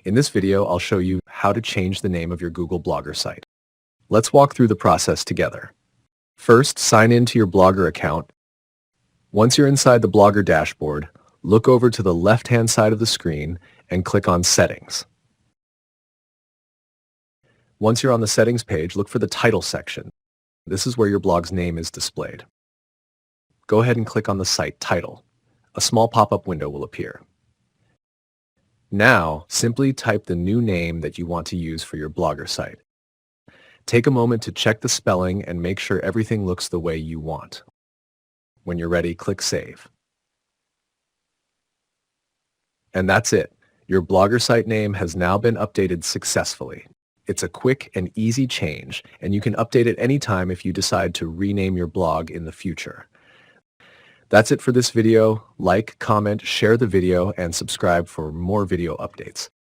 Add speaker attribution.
Speaker 1: In this video, I'll show you how to change the name of your Google Blogger site. Let's walk through the process together. First, sign in to your Blogger account. Once you're inside the Blogger dashboard, look over to the left-hand side of the screen and click on Settings. Once you're on the Settings page, look for the Title section. This is where your blog's name is displayed. Go ahead and click on the site title. A small pop-up window will appear. Now, simply type the new name that you want to use for your Blogger site. Take a moment to check the spelling and make sure everything looks the way you want. When you're ready, click Save. And that's it. Your Blogger site name has now been updated successfully. It's a quick and easy change, and you can update it anytime if you decide to rename your blog in the future. That's it for this video. Like, comment, share the video, and subscribe for more video updates.